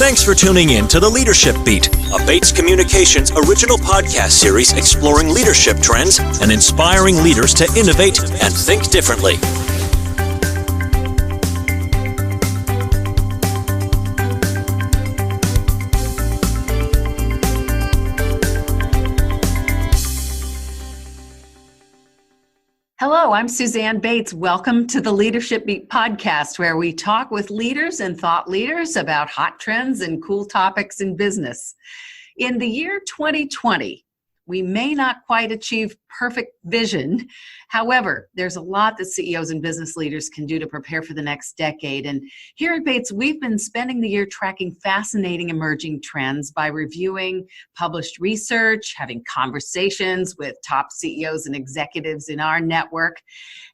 Thanks for tuning in to The Leadership Beat, a Bates Communications original podcast series exploring leadership trends and inspiring leaders to innovate and think differently. Hello, I'm Suzanne Bates. Welcome to the Leadership Beat podcast, where we talk with leaders and thought leaders about hot trends and cool topics in business. In the year 2020, we may not quite achieve perfect vision. However, there's a lot that CEOs and business leaders can do to prepare for the next decade. And here at Bates, we've been spending the year tracking fascinating emerging trends by reviewing published research, having conversations with top CEOs and executives in our network.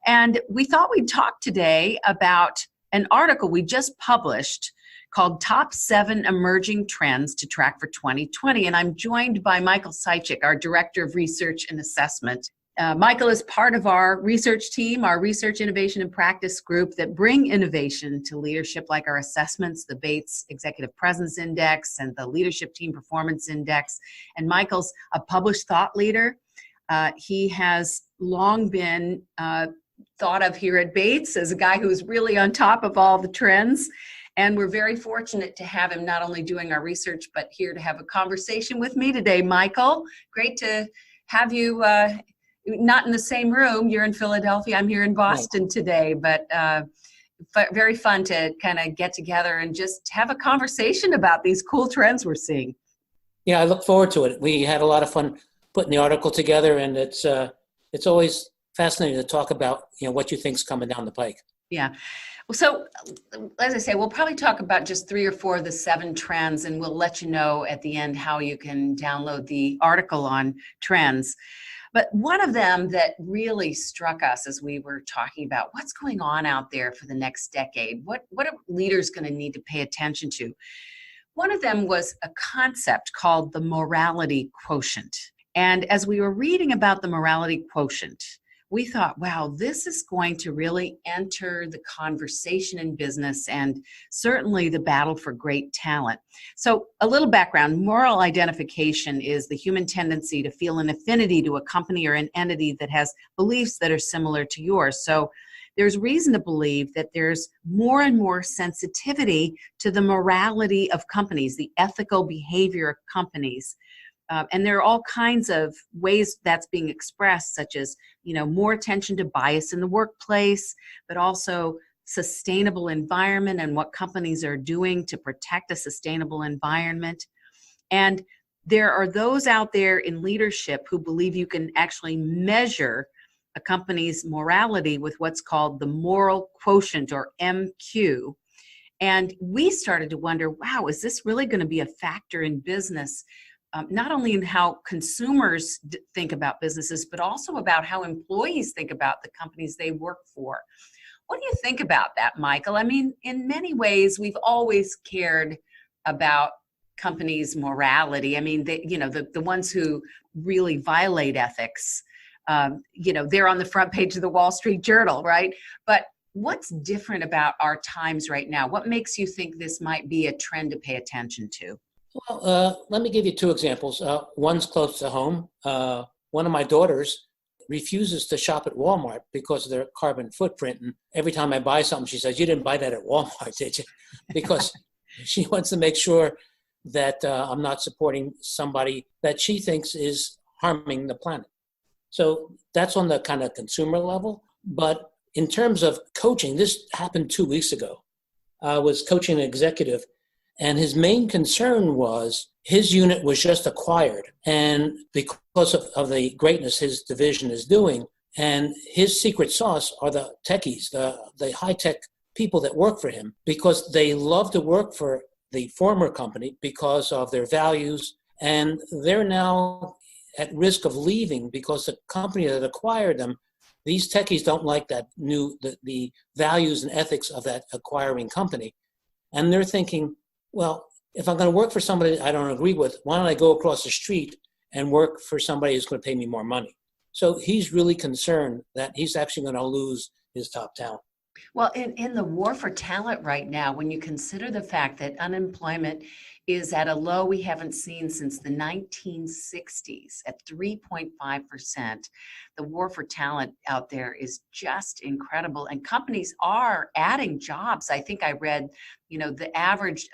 And we thought we'd talk today about an article we just published called Top 7 Emerging Trends to Track for 2020. And I'm joined by Michael Seitchik, our Director of Research and Assessment. Michael is part of our research team, our Research, Innovation, and Practice group that bring innovation to leadership, like our assessments, the Bates Executive Presence Index and the Leadership Team Performance Index. And Michael's a published thought leader. He has long been thought of here at Bates as a guy who's really on top of all the trends. And we're very fortunate to have him not only doing our research, but here to have a conversation with me today. Michael, great to have you not in the same room. You're in Philadelphia. I'm here in Boston today, but very fun to kind of get together and just have a conversation about these cool trends we're seeing. Yeah, I look forward to it. We had a lot of fun putting the article together, and it's always fascinating to talk about, what you think's coming down the pike. Yeah. So, as I say, we'll probably talk about just 3 or 4 of the 7 trends, and we'll let you know at the end how you can download the article on trends. But one of them that really struck us as we were talking about what's going on out there for the next decade, what are leaders going to need to pay attention to? One of them was a concept called the morality quotient. And as we were reading about the morality quotient, we thought, wow, this is going to really enter the conversation in business and certainly the battle for great talent. So a little background, moral identification is the human tendency to feel an affinity to a company or an entity that has beliefs that are similar to yours. So there's reason to believe that there's more and more sensitivity to the morality of companies, the ethical behavior of companies. And there are all kinds of ways that's being expressed, such as, more attention to bias in the workplace, but also sustainable environment and what companies are doing to protect a sustainable environment. And there are those out there in leadership who believe you can actually measure a company's morality with what's called the moral quotient, or MQ. And we started to wonder, wow, is this really going to be a factor in business? Not only in how consumers think about businesses, but also about how employees think about the companies they work for. What do you think about that, Michael? I mean, in many ways, we've always cared about companies' morality. I mean, the ones who really violate ethics, they're on the front page of the Wall Street Journal, right? But what's different about our times right now? What makes you think this might be a trend to pay attention to? Well, let me give you 2 examples. One's close to home. One of my daughters refuses to shop at Walmart because of their carbon footprint. And every time I buy something, she says, "You didn't buy that at Walmart, did you?" Because she wants to make sure that I'm not supporting somebody that she thinks is harming the planet. So that's on the kind of consumer level. But in terms of coaching, this happened 2 weeks ago. I was coaching an executive, and his main concern was his unit was just acquired. And because of the greatness his division is doing, and his secret sauce are the techies, the high-tech people that work for him, because they love to work for the former company because of their values. And they're now at risk of leaving because the company that acquired them, these techies don't like the values and ethics of that acquiring company. And they're thinking, well, if I'm going to work for somebody I don't agree with, why don't I go across the street and work for somebody who's going to pay me more money? So he's really concerned that he's actually going to lose his top talent. Well, in the war for talent right now, when you consider the fact that unemployment is at a low we haven't seen since the 1960s at 3.5%, the war for talent out there is just incredible. And companies are adding jobs. I think I read, the average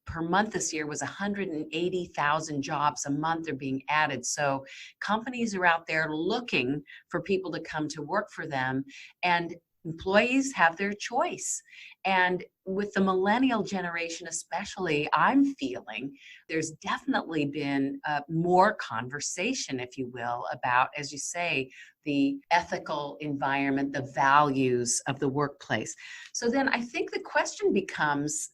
per month this year was 180,000 jobs a month are being added. So companies are out there looking for people to come to work for them. And employees have their choice. And with the millennial generation, especially, I'm feeling there's definitely been more conversation, if you will, about, as you say, the ethical environment, the values of the workplace. So then I think the question becomes,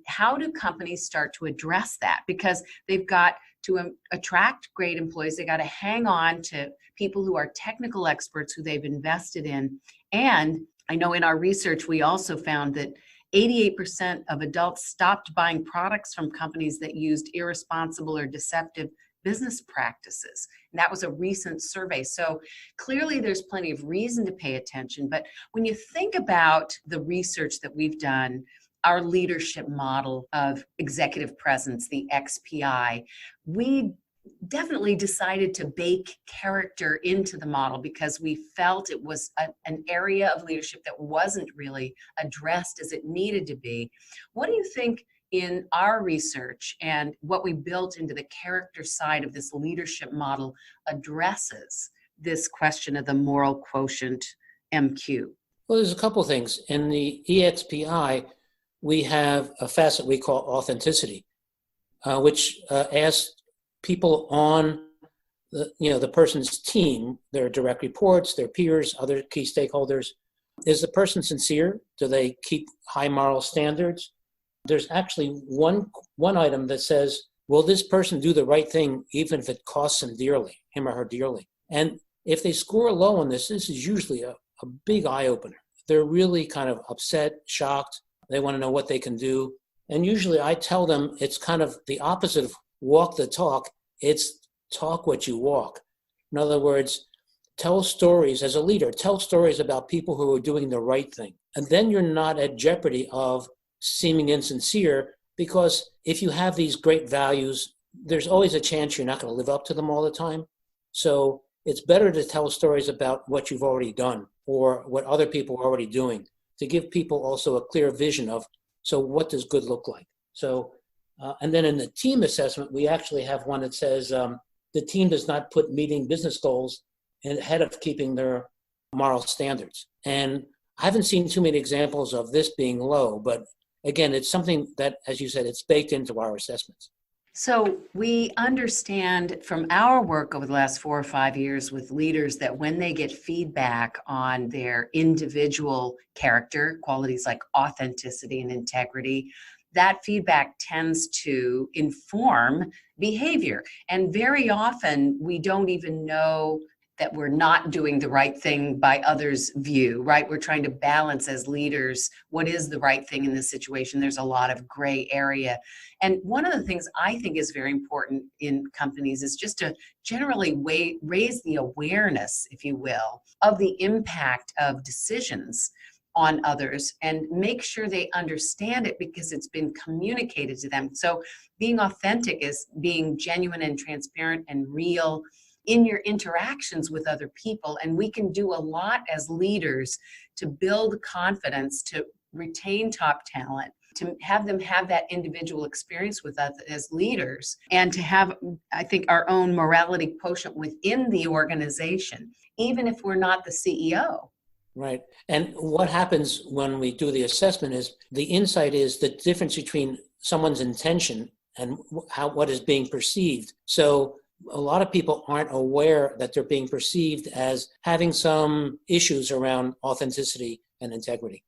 how do companies start to address that? Because they've got to attract great employees. They got to hang on to people who are technical experts who they've invested in. And I know in our research, we also found that 88% of adults stopped buying products from companies that used irresponsible or deceptive business practices. And that was a recent survey. So clearly there's plenty of reason to pay attention. But when you think about the research that we've done, our leadership model of executive presence, the XPI, we definitely decided to bake character into the model because we felt it was an area of leadership that wasn't really addressed as it needed to be. What do you think in our research and what we built into the character side of this leadership model addresses this question of the moral quotient MQ? Well, there's a couple things. In the EXPI, we have a facet we call authenticity, which asks people on the person's team, their direct reports, their peers, other key stakeholders. Is the person sincere? Do they keep high moral standards? There's actually one item that says, will this person do the right thing even if it costs him or her dearly? And if they score low on this is usually a big eye-opener. They're really kind of upset, shocked. They want to know what they can do. And usually I tell them it's kind of the opposite of walk the talk. It's talk what you walk. In other words, tell stories as a leader. Tell stories about people who are doing the right thing. And then you're not at jeopardy of seeming insincere, because if you have these great values, there's always a chance you're not going to live up to them all the time. So it's better to tell stories about what you've already done or what other people are already doing, to give people also a clear vision of, so what does good look like? So, and then in the team assessment, we actually have one that says the team does not put meeting business goals ahead of keeping their moral standards. And I haven't seen too many examples of this being low, but again, it's something that, as you said, it's baked into our assessments. So we understand from our work over the last 4 or 5 years with leaders that when they get feedback on their individual character, qualities like authenticity and integrity, that feedback tends to inform behavior. And very often we don't even know that we're not doing the right thing by others' view, right? We're trying to balance as leaders what is the right thing in this situation. There's a lot of gray area. And one of the things I think is very important in companies is just to generally raise the awareness, if you will, of the impact of decisions on others and make sure they understand it because it's been communicated to them. So being authentic is being genuine and transparent and real in your interactions with other people. And we can do a lot as leaders to build confidence, to retain top talent, to have them have that individual experience with us as leaders, and to have, I think, our own morality quotient within the organization, even if we're not the CEO. Right. And what happens when we do the assessment is the insight is the difference between someone's intention and what is being perceived. So a lot of people aren't aware that they're being perceived as having some issues around authenticity and integrity.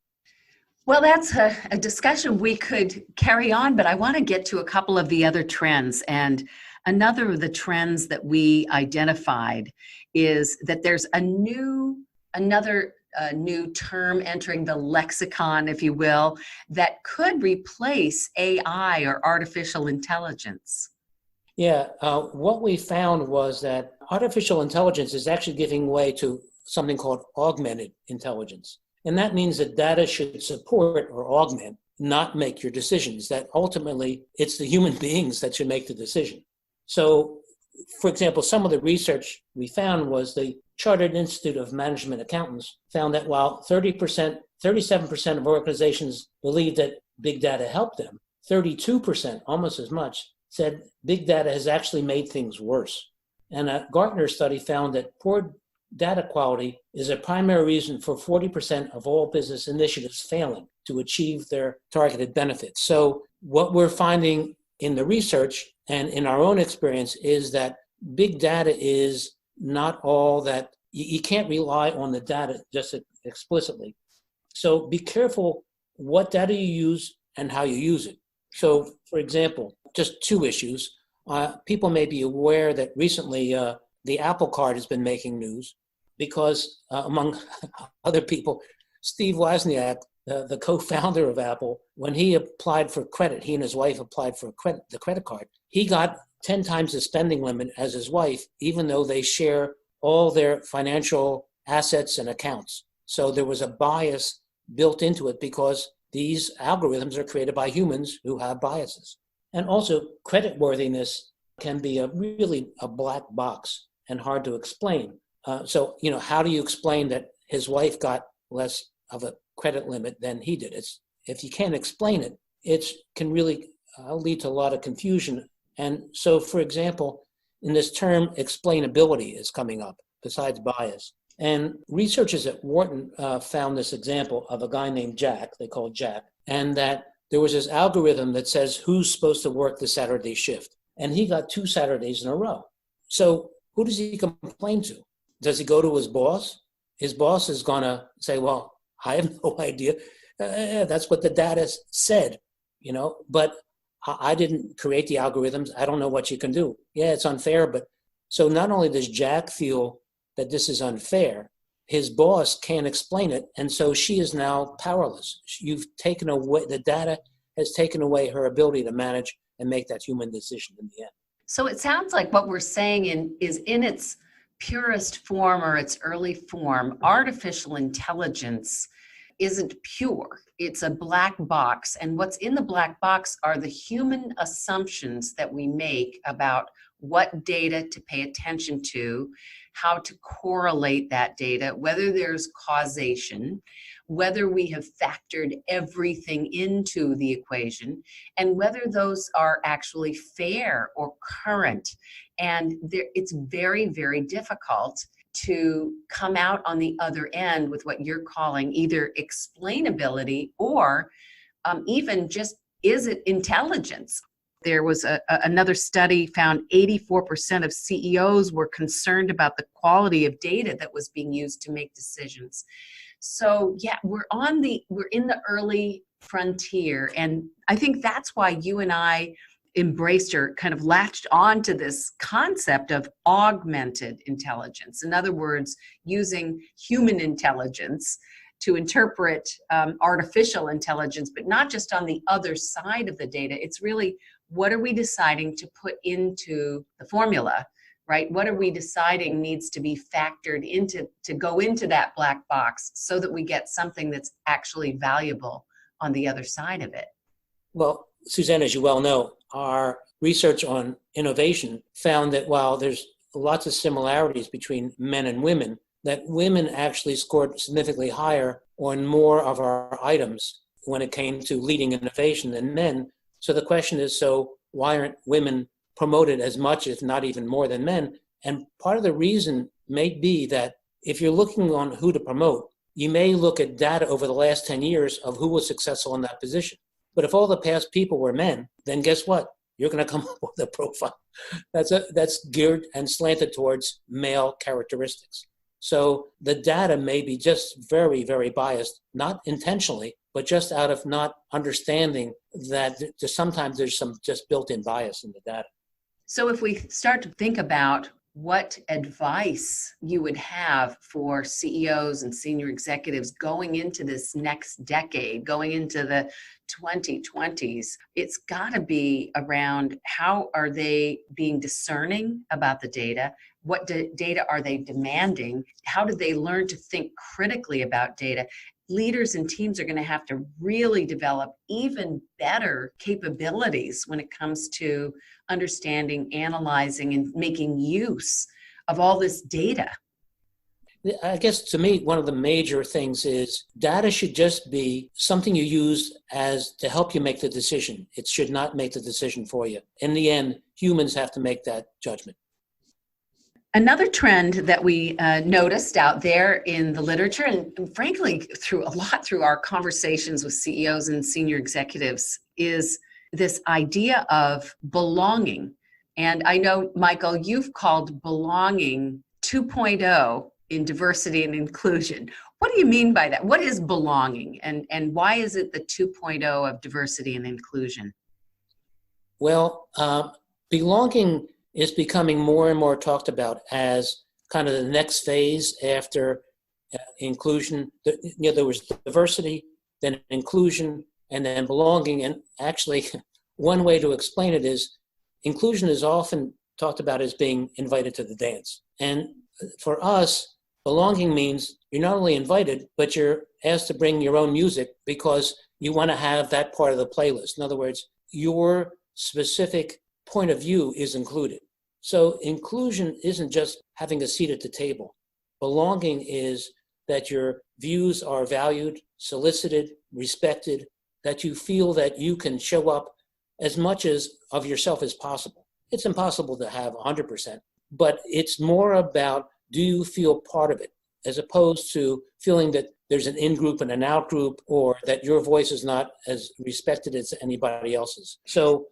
Well, that's a discussion we could carry on, but I want to get to a couple of the other trends. And another of the trends that we identified is that there's another new term entering the lexicon, if you will, that could replace AI or artificial intelligence. Yeah, what we found was that artificial intelligence is actually giving way to something called augmented intelligence. And that means that data should support or augment, not make your decisions, that ultimately it's the human beings that should make the decision. So, for example, some of the research we found was the Chartered Institute of Management Accountants found that while 37% of organizations believe that big data helped them, 32%, almost as much, said big data has actually made things worse. And a Gartner study found that poor data quality is a primary reason for 40% of all business initiatives failing to achieve their targeted benefits. So what we're finding in the research and in our own experience is that big data is not all that, you can't rely on the data just explicitly. So be careful what data you use and how you use it. So, for example, just two issues. People may be aware that recently the Apple Card has been making news because, among other people, Steve Wozniak, the co-founder of Apple, when he applied for credit, he and his wife applied for the credit card, he got 10 times the spending limit as his wife, even though they share all their financial assets and accounts. So there was a bias built into it because these algorithms are created by humans who have biases. And also, creditworthiness can be really a black box and hard to explain. So, how do you explain that his wife got less of a credit limit than he did? If you can't explain it, it can really lead to a lot of confusion. And so, for example, in this term, explainability is coming up besides bias. And researchers at Wharton found this example of a guy named Jack, they call Jack, and that there was this algorithm that says who's supposed to work the Saturday shift. And he got 2 Saturdays in a row. So who does he complain to? Does he go to his boss? His boss is going to say, well, I have no idea. That's what the data said, but I didn't create the algorithms. I don't know what you can do. Yeah, it's unfair. But so not only does Jack feel that this is unfair, his boss can't explain it. And so she is now powerless. You've taken away, the data has taken away her ability to manage and make that human decision in the end. So it sounds like what we're saying is in its purest form or its early form, artificial intelligence isn't pure. It's a black box. And what's in the black box are the human assumptions that we make about what data to pay attention to, how to correlate that data, whether there's causation, whether we have factored everything into the equation, and whether those are actually fair or current. And it's very, very difficult to come out on the other end with what you're calling either explainability or even just, is it intelligence? There was another study found 84% of CEOs were concerned about the quality of data that was being used to make decisions. So yeah, we're in the early frontier. And I think that's why you and I embraced or kind of latched on to this concept of augmented intelligence. In other words, using human intelligence to interpret artificial intelligence, but not just on the other side of the data. It's really, what are we deciding to put into the formula, right? What are we deciding needs to be factored into, to go into that black box so that we get something that's actually valuable on the other side of it? Well, Suzanne, as you well know, our research on innovation found that while there's lots of similarities between men and women, that women actually scored significantly higher on more of our items when it came to leading innovation than men. So the question is, so why aren't women promoted as much, if not even more than men? And part of the reason may be that if you're looking on who to promote, you may look at data over the last 10 years of who was successful in that position. But if all the past people were men, then guess what? You're going to come up with a profile that's geared and slanted towards male characteristics. So the data may be just very, very biased, not intentionally, but just out of not understanding that sometimes there's some just built-in bias in the data. So if we start to think about what advice you would have for CEOs and senior executives going into this next decade, going into the 2020s, it's got to be around how are they being discerning about the data? What data are they demanding? How do they learn to think critically about data? leaders and teams are going to have to really develop even better capabilities when it comes to understanding, analyzing, and making use of all this data. I guess to me, one of the major things is data should just be something you use as to help you make the decision. It should not make the decision for you. In the end, humans have to make that judgment. Another trend that we noticed out there in the literature, and frankly, through our conversations with CEOs and senior executives, is this idea of belonging. And I know, Michael, you've called belonging 2.0 in diversity and inclusion. What do you mean by that? What is belonging, and why is it the 2.0 of diversity and inclusion? Well, belonging is becoming more and more talked about as kind of the next phase after inclusion. There was diversity, then inclusion, and then belonging. And actually, one way to explain it is inclusion is often talked about as being invited to the dance. And for us, belonging means you're not only invited, but you're asked to bring your own music because you want to have that part of the playlist. In other words, your specific point of view is included. So inclusion isn't just having a seat at the table. Belonging is that your views are valued, solicited, respected, that you feel that you can show up as much as of yourself as possible. It's impossible to have 100%, but it's more about, do you feel part of it, as opposed to feeling that there's an in-group and an out-group, or that your voice is not as respected as anybody else's. So,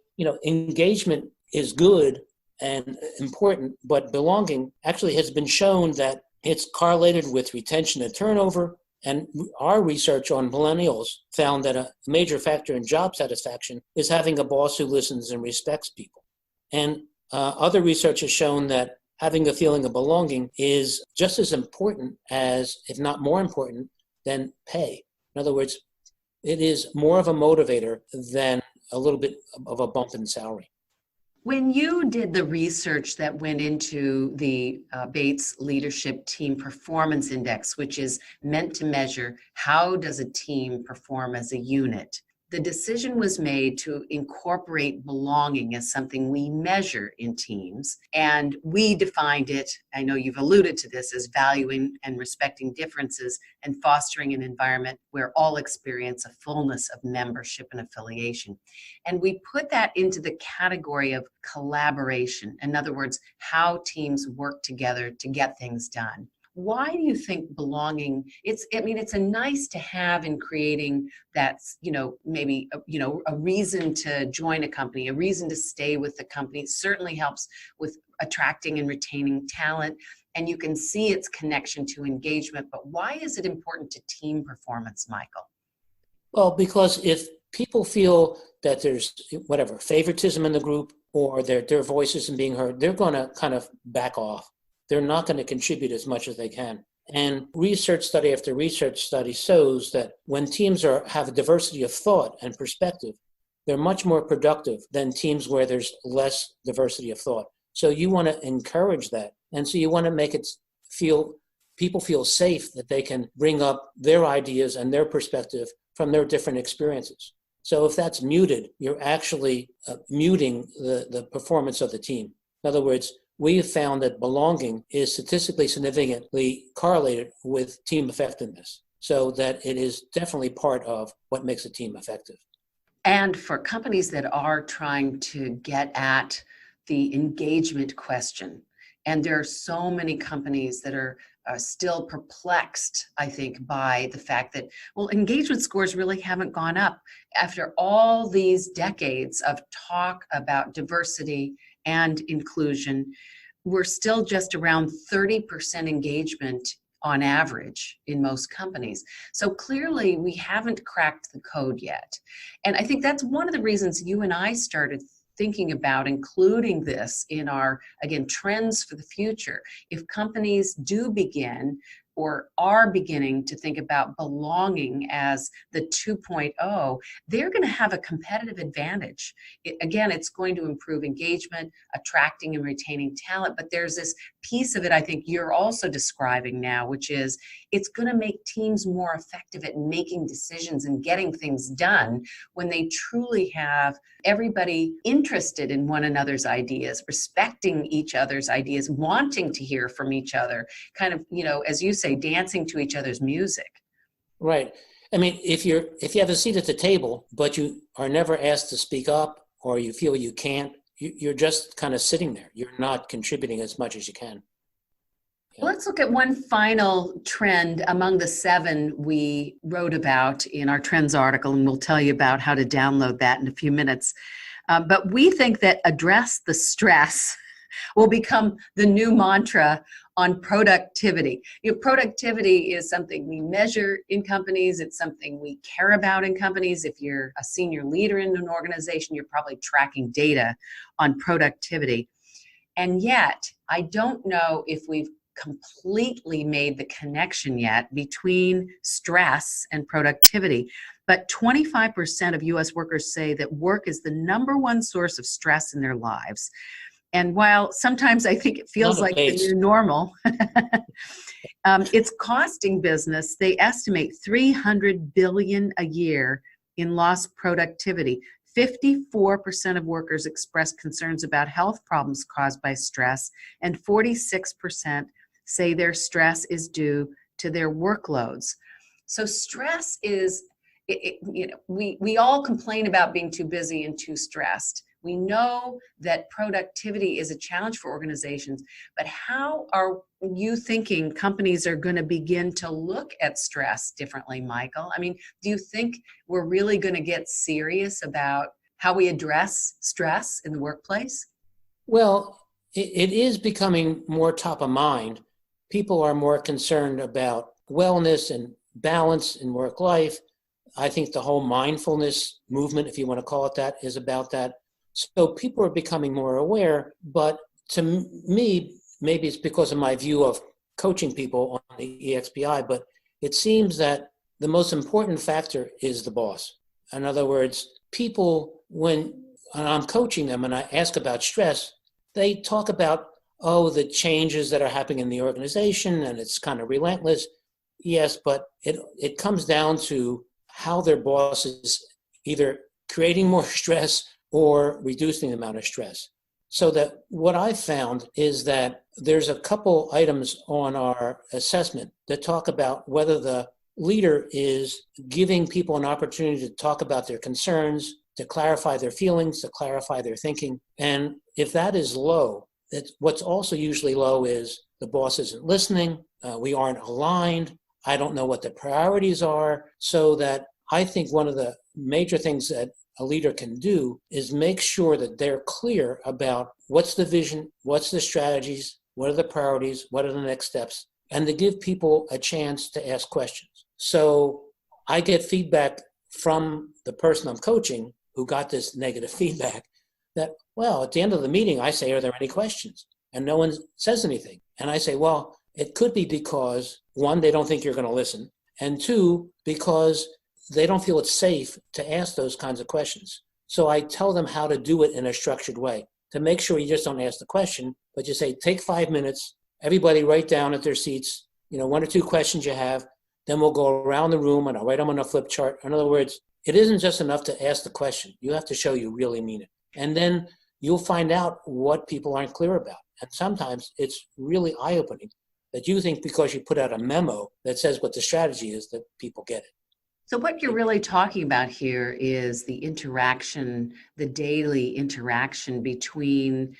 engagement is good and important, but belonging actually has been shown that it's correlated with retention and turnover. And our research on millennials found that a major factor in job satisfaction is having a boss who listens and respects people. And other research has shown that having a feeling of belonging is just as important as, if not more important, than pay. In other words, it is more of a motivator than a little bit of a bump in salary. When you did the research that went into the Bates Leadership Team Performance Index, which is meant to measure how does a team perform as a unit, the decision was made to incorporate belonging as something we measure in teams. And we defined it, I know you've alluded to this, as valuing and respecting differences and fostering an environment where all experience a fullness of membership and affiliation. And we put that into the category of collaboration. In other words, how teams work together to get things done. Why do you think belonging, it's a nice to have in creating that's, maybe, a reason to join a company, a reason to stay with the company. It certainly helps with attracting and retaining talent. And you can see its connection to engagement. But why is it important to team performance, Michael? Well, because if people feel that there's favoritism in the group, or their voice isn't being heard, they're going to kind of back off. They're not going to contribute as much as they can. And research study after research study shows that when teams have a diversity of thought and perspective, they're much more productive than teams where there's less diversity of thought. So you want to encourage that. And so you want to make it people feel safe that they can bring up their ideas and their perspective from their different experiences. So if that's muted, you're actually muting the performance of the team. In other words, we have found that belonging is statistically significantly correlated with team effectiveness, so that it is definitely part of what makes a team effective. And for companies that are trying to get at the engagement question, and there are so many companies that are still perplexed, I think, by the fact that, engagement scores really haven't gone up. After all these decades of talk about diversity and inclusion, we're still just around 30% engagement on average in most companies. So clearly we haven't cracked the code yet. And I think that's one of the reasons you and I started thinking about including this in our, again, trends for the future. If companies do begin or are beginning to think about belonging as the 2.0, they're going to have a competitive advantage. Again, it's going to improve engagement, attracting and retaining talent, but there's this piece of it I think you're also describing now, which is it's going to make teams more effective at making decisions and getting things done when they truly have everybody interested in one another's ideas, respecting each other's ideas, wanting to hear from each other, kind of, as you say, dancing to each other's music. Right. I mean, if you have a seat at the table, but you are never asked to speak up, or you feel you can't, you're just kind of sitting there. You're not contributing as much as you can. Yeah. Let's look at one final trend among the 7 we wrote about in our trends article, and we'll tell you about how to download that in a few minutes. But we think that address the stress will become the new mantra on productivity. Productivity is something we measure in companies. It's something we care about in companies. If you're a senior leader in an organization, you're probably tracking data on productivity. And yet, I don't know if we've completely made the connection yet between stress and productivity. But 25% of US workers say that work is the number one source of stress in their lives. And while sometimes I think it feels like the new normal, it's costing business, they estimate $300 billion a year in lost productivity. 54% of workers express concerns about health problems caused by stress, and 46% say their stress is due to their workloads. So stress is, we all complain about being too busy and too stressed. We know that productivity is a challenge for organizations, but how are you thinking companies are going to begin to look at stress differently, Michael? I mean, do you think we're really going to get serious about how we address stress in the workplace? Well, it is becoming more top of mind. People are more concerned about wellness and balance in work life. I think the whole mindfulness movement, if you want to call it that, is about that. So people are becoming more aware, but to me, maybe it's because of my view of coaching people on the EXPI, but it seems that the most important factor is the boss. In other words, people, when I'm coaching them and I ask about stress, they talk about, the changes that are happening in the organization and it's kind of relentless. Yes, but it comes down to how their boss is either creating more stress or reducing the amount of stress. So that what I found is that there's a couple items on our assessment that talk about whether the leader is giving people an opportunity to talk about their concerns, to clarify their feelings, to clarify their thinking. And if that is low, what's also usually low is the boss isn't listening, we aren't aligned, I don't know what the priorities are. So that I think one of the major things that a leader can do is make sure that they're clear about what's the vision, what's the strategies, what are the priorities, what are the next steps, and to give people a chance to ask questions. So I get feedback from the person I'm coaching who got this negative feedback that, well, at the end of the meeting, I say, are there any questions? And no one says anything. And I say, well, it could be because, one, they don't think you're going to listen, and two, because they don't feel it's safe to ask those kinds of questions. So I tell them how to do it in a structured way to make sure you just don't ask the question, but you say, take 5 minutes, everybody write down at their seats, 1 or 2 questions you have, then we'll go around the room and I'll write them on a flip chart. In other words, it isn't just enough to ask the question. You have to show you really mean it. And then you'll find out what people aren't clear about. And sometimes it's really eye-opening that you think because you put out a memo that says what the strategy is that people get it. So what you're really talking about here is the interaction, the daily interaction between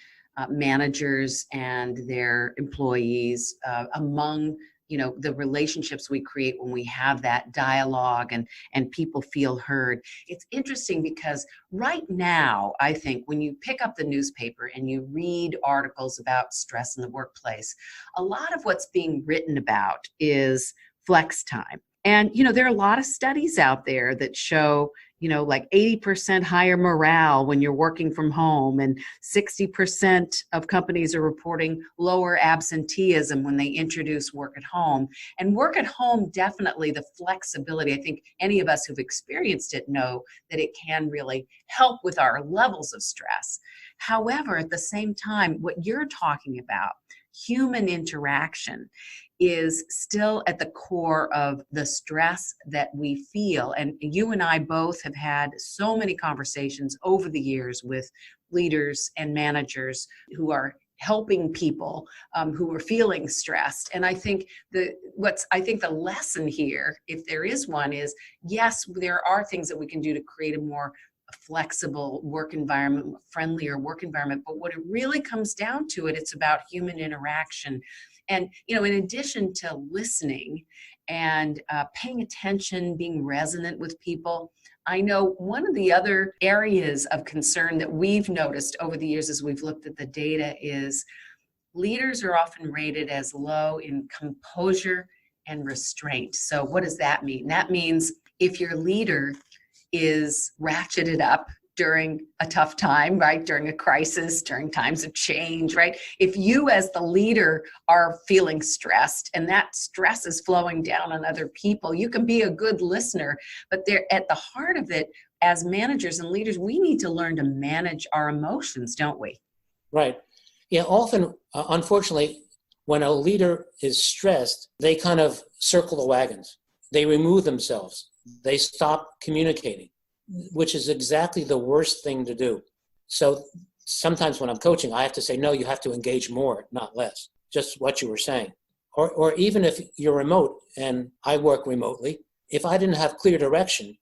managers and their employees, among the relationships we create when we have that dialogue and people feel heard. It's interesting because right now, I think when you pick up the newspaper and you read articles about stress in the workplace, a lot of what's being written about is flex time. And, there are a lot of studies out there that show, like 80% higher morale when you're working from home, and 60% of companies are reporting lower absenteeism when they introduce work at home. And work at home, definitely the flexibility, I think any of us who've experienced it know that it can really help with our levels of stress. However, at the same time, what you're talking about, human interaction, is still at the core of the stress that we feel. And you and I both have had so many conversations over the years with leaders and managers who are helping people who are feeling stressed. And I think the lesson here, if there is one, is yes, there are things that we can do to create a more flexible work environment, friendlier work environment. But what it really comes down to, it's about human interaction. And, in addition to listening and paying attention, being resonant with people, I know one of the other areas of concern that we've noticed over the years as we've looked at the data is leaders are often rated as low in composure and restraint. So what does that mean? That means if your leader is ratcheted up during a tough time, right? During a crisis, during times of change, right? If you as the leader are feeling stressed and that stress is flowing down on other people, you can be a good listener, but they're at the heart of it, as managers and leaders, we need to learn to manage our emotions, don't we? Right. Yeah, often, unfortunately, when a leader is stressed, they kind of circle the wagons. They remove themselves. They stop communicating, which is exactly the worst thing to do. So sometimes when I'm coaching, I have to say, no, you have to engage more, not less. Just what you were saying. Or even if you're remote, and I work remotely, if I didn't have clear direction,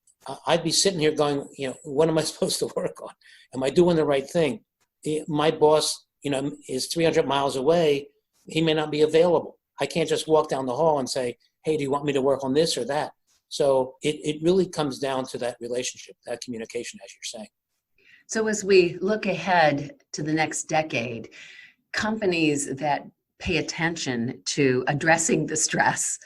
I'd be sitting here going, what am I supposed to work on? Am I doing the right thing? My boss, is 300 miles away. He may not be available. I can't just walk down the hall and say, hey, do you want me to work on this or that? So it really comes down to that relationship, that communication, as you're saying. So as we look ahead to the next decade, companies that pay attention to addressing the stress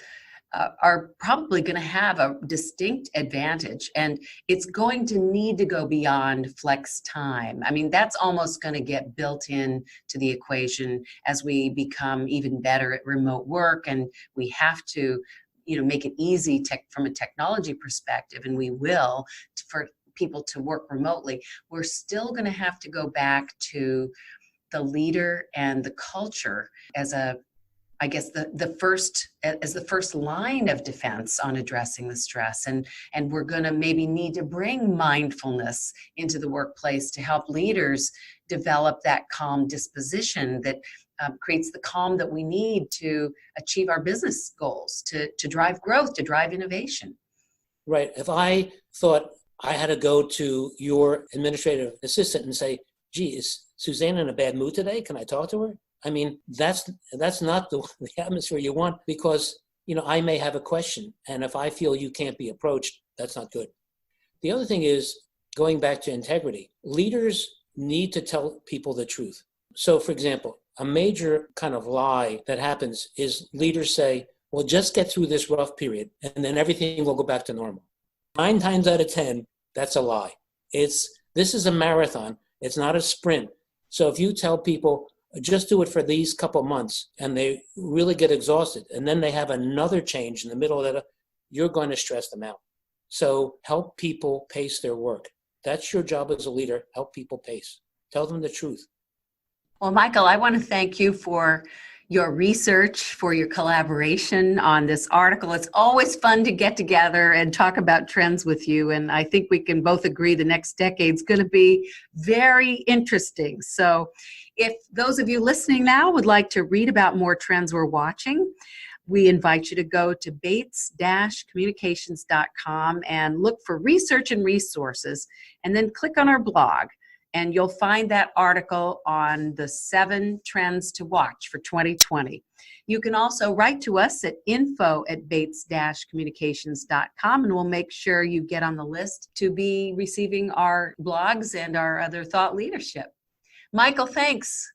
are probably going to have a distinct advantage, and it's going to need to go beyond flex time. I mean, that's almost going to get built in to the equation as we become even better at remote work, and we have to make it easy from a technology perspective, and we will, for people to work remotely. We're still going to have to go back to the leader and the culture as the first line of defense on addressing the stress. And we're going to maybe need to bring mindfulness into the workplace to help leaders develop that calm disposition that creates the calm that we need to achieve our business goals, to drive growth, to drive innovation. Right. If I thought I had to go to your administrative assistant and say, gee, is Suzanne in a bad mood today? Can I talk to her? I mean, that's not the atmosphere you want, because, I may have a question. And if I feel you can't be approached, that's not good. The other thing is, going back to integrity, leaders need to tell people the truth. So, for example, a major kind of lie that happens is leaders say, well, just get through this rough period and then everything will go back to normal. 9 times out of 10, that's a lie. This is a marathon. It's not a sprint. So if you tell people, just do it for these couple months, and they really get exhausted, and then they have another change in the middle of that, you're going to stress them out. So help people pace their work. That's your job as a leader. Help people pace. Tell them the truth. Well, Michael, I want to thank you for your research, for your collaboration on this article. It's always fun to get together and talk about trends with you. And I think we can both agree the next decade's going to be very interesting. So if those of you listening now would like to read about more trends we're watching, we invite you to go to bates-communications.com and look for research and resources, and then click on our blog. And you'll find that article on the 7 trends to watch for 2020. You can also write to us at info@bates-communications.com, and we'll make sure you get on the list to be receiving our blogs and our other thought leadership. Michael, thanks.